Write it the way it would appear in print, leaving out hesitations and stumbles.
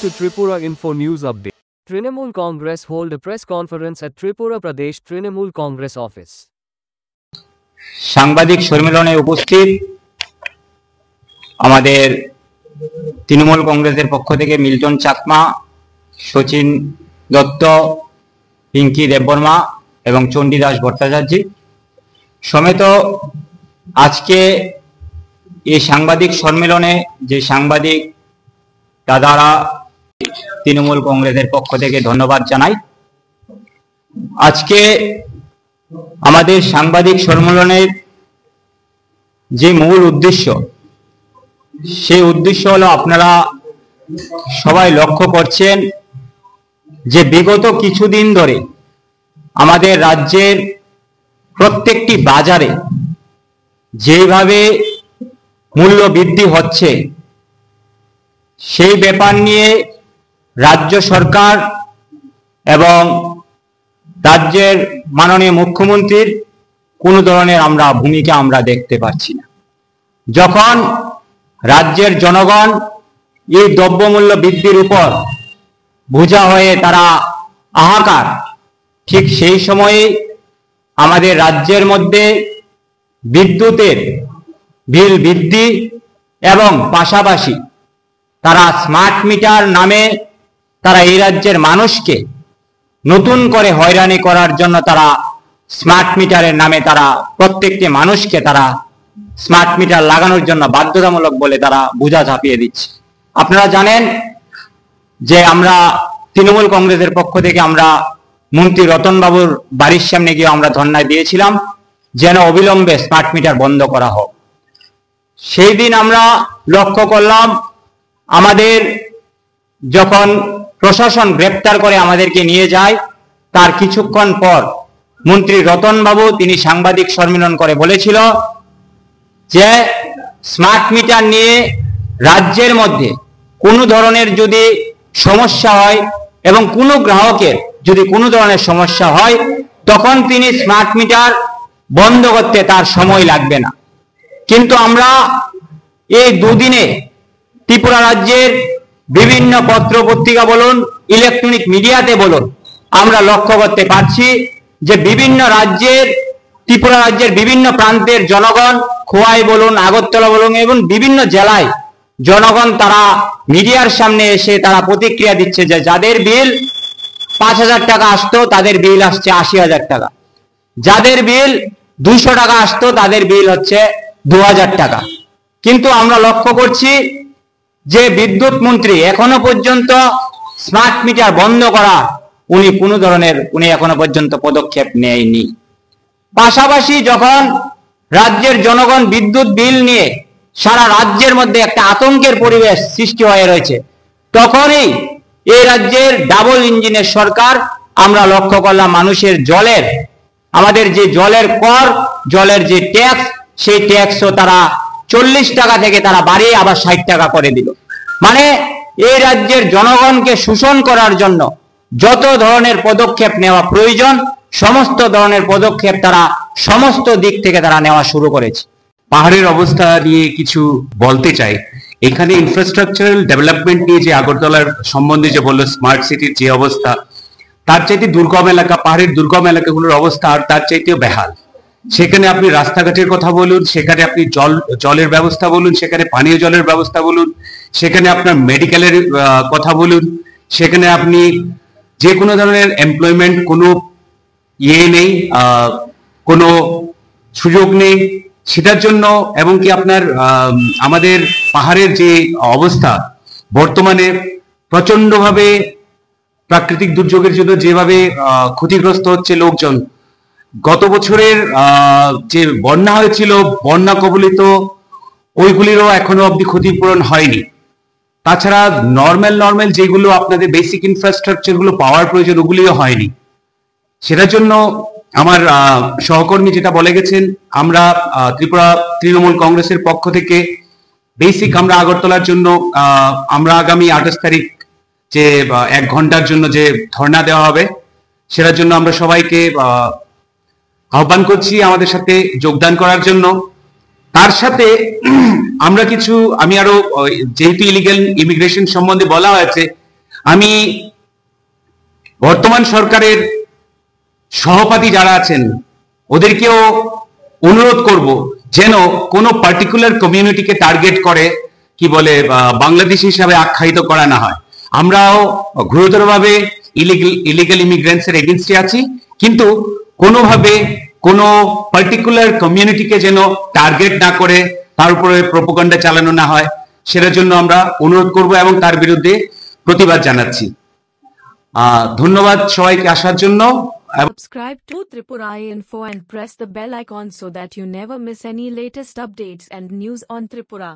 to Tripura Info News Update. Trinamool Congress hold a press conference at Tripura Pradesh Trinamool Congress office. সাংবাদিক সম্মেলনে উপস্থিত আমাদের তৃণমূল কংগ্রেসের পক্ষ থেকে মিল্টন চাকমা, সচিন দত্ত, পিঙ্কি দেববর্মা এবং চণ্ডীদাস ভট্টাচার্য সমেত আজকে এই সাংবাদিক সম্মেলনে যে সাংবাদিক দাদারা তৃণমূল কংগ্রেসের পক্ষ থেকে ধন্যবাদ জানাই। আজকে আমাদের সাংবাদিক সম্মেলনের যে মূল উদ্দেশ্য, সেই উদ্দেশ্য হলো আপনারা সবাই লক্ষ্য করছেন যে বিগত কিছুদিন ধরে আমাদের রাজ্যের প্রত্যেকটি বাজারে যেভাবে মূল্য বৃদ্ধি হচ্ছে, সেই ব্যাপার নিয়ে রাজ্য সরকার এবং রাজ্যের মাননীয় মুখ্যমন্ত্রীর কোনো ধরনের ভূমিকা আমরা দেখতে পাচ্ছি না। যখন রাজ্যের জনগণ এই দ্রব্যমূল্য বৃদ্ধির উপর বোঝা হয়ে তারা হাহাকার, ঠিক সেই সময়ে আমাদের রাজ্যের মধ্যে বিদ্যুতের বিল বৃদ্ধি এবং পাশাপাশি তারা স্মার্ট মিটার নামে তারা এই রাজ্যের মানুষকে নতুন করে হয়রানি করার জন্য তারা স্মার্ট মিটারের নামে তারা প্রত্যেকটি মানুষকে তারা স্মার্ট মিটার লাগানোর জন্য বাধ্যতামূলক বলে তারা বোঝা চাপিয়ে দিচ্ছে। আপনারা জানেন যে আমরা তৃণমূল কংগ্রেসের পক্ষ থেকে আমরা মন্ত্রী রতন বাবুর বাড়ির সামনে গিয়ে আমরা ধর্ণা দিয়েছিলাম যেন অবিলম্বে স্মার্ট মিটার বন্ধ করা হোক। সেই দিন আমরা লক্ষ্য করলাম আমাদের যখন প্রশাসন গ্রেপ্তার করে আমাদেরকে নিয়ে যায়, তার কিছুক্ষণ পর মন্ত্রী রতন বাবু তিনি সাংবাদিক সম্মেলন করে বলেছিল যে স্মার্ট মিটার নিয়ে রাজ্যের মধ্যে কোনো ধরনের যদি সমস্যা হয় এবং কোনো গ্রাহকের যদি কোনো ধরনের সমস্যা হয়, তখন তিনি স্মার্ট মিটার বন্ধ করতে তার সময় লাগবে না। কিন্তু আমরা এই দুদিনে ত্রিপুরা রাজ্যের বিভিন্ন পত্র পত্রিকা বলুন, ইলেকট্রনিক মিডিয়াতে বলুন, আমরা লক্ষ্য করতে পারছি যে বিভিন্ন রাজ্যের ত্রিপুরা রাজ্যের বিভিন্ন প্রান্তের জনগণ, খোয়াই বলুন, আগরতলা বলুন এবং বিভিন্ন জেলায় জনগণ তারা মিডিয়ার সামনে এসে তারা প্রতিক্রিয়া দিচ্ছে যে যাদের বিল 5,000 টাকা আসতো তাদের বিল আসছে 80,000 টাকা, যাদের বিল 200 টাকা আসতো তাদের বিল হচ্ছে 2,000 টাকা। কিন্তু আমরা লক্ষ্য করছি যে বিদ্যুৎ মন্ত্রী এখনো পর্যন্ত স্মার্ট মিটার বন্ধ করা উনি এখনো পর্যন্ত পদক্ষেপ নেয়নি। পাশাপাশি যখন রাজ্যের জনগণ বিদ্যুৎ বিল নিয়ে সারা রাজ্যের মধ্যে একটা আতঙ্কের পরিবেশ সৃষ্টি হয়ে রয়েছে, তখনই এই রাজ্যের ডাবল ইঞ্জিনের সরকার আমরা লক্ষ্য করলাম মানুষের জলের আমাদের যে জলের কর, জলের যে ট্যাক্স, সেই ট্যাক্সও তারা 40 টাকা থেকে তারা বাড়িয়ে আবার 60 টাকা করে দিল। মানে এই রাজ্যের জনগণকে শোষণ করার জন্য যত ধরনের পদক্ষেপ নেওয়া প্রয়োজন সমস্ত ধরনের পদক্ষেপ তারা সমস্ত দিক থেকে তারা নেওয়া শুরু করেছে। পাহাড়ের অবস্থা নিয়ে কিছু বলতে চাই। এখানে ইনফ্রাস্ট্রাকচারাল ডেভেলপমেন্ট নিয়ে যে আগরতলার সম্বন্ধে যে বললো, স্মার্ট সিটির যে অবস্থা, তার চাইতে দুর্গম এলাকা, পাহাড়ের দুর্গম এলাকাগুলোর অবস্থা আর তার চাইতেও বেহাল। সেখানে আপনি রাস্তাঘাটের কথা বলুন, সেখানে আপনি জলের ব্যবস্থা বলুন, সেখানে পানীয় জলের ব্যবস্থা বলুন, সেখানে আপনার মেডিকেলের কথা বলুন, সেখানে আপনি যে কোনো ধরনের এমপ্লয়মেন্ট কোনো নেই, কোনো সুযোগ নেই সেটার জন্য। এবং কি আপনার আমাদের পাহাড়ের যে অবস্থা বর্তমানে প্রচন্ডভাবে প্রাকৃতিক দুর্যোগের জন্য যেভাবে ক্ষতিগ্রস্ত হচ্ছে লোকজন, গত বছরের যে বন্যা হয়েছিল, বন্যা কবলিত ওইগুলিরও এখনো অব্দি ক্ষতিপূরণ হয়নি। তাছাড়া নর্মাল যেগুলো আপনাদের বেসিক ইনফ্রাস্ট্রাকচার গুলো পাওয়ার প্রয়োজন, ওগুলিও হয়নি। সেটার জন্য আমার সহকর্মী যেটা বলে গেছেন, আমরা ত্রিপুরা তৃণমূল কংগ্রেসের পক্ষ থেকে বেসিক আমরা আগরতলার জন্য আমরা আগামী 28 তারিখ যে 1 ঘন্টার জন্য যে ধর্ণা দেওয়া হবে, সেটার জন্য আমরা সবাইকে আহ্বান করছি আমাদের সাথে যোগদান করার জন্য। তার সাথে আমরা কিছু আমি আরো যেহেতু ইলিগাল ইমিগ্রেশন সম্বন্ধে বলা হয়েছে, আমি বর্তমান সরকারের সহপাঠী যারা আছেন ওদেরকেও অনুরোধ করব যেন কোনো পার্টিকুলার কমিউনিটিকে টার্গেট করে কি বলে বাংলাদেশি হিসাবে আখ্যায়িত করা না হয়। আমরাও গুরুতরভাবে ইলিগাল ইমিগ্রেন্টস এর এগেইনস্টে আছি, কিন্তু কোনোভাবে কোনো পার্টিকুলার কমিউনিটিকে যেন টার্গেট না করে তার উপরে প্রোপাগান্ডা চালানো না হয়, সেটার জন্য আমরা অনুরোধ করব এবং তার বিরুদ্ধে প্রতিবাদ জানাচ্ছি। ধন্যবাদ সবাইকে আসার জন্য। Subscribe to Tripura Info and press the bell icon so that you never miss any latest updates and news on Tripura.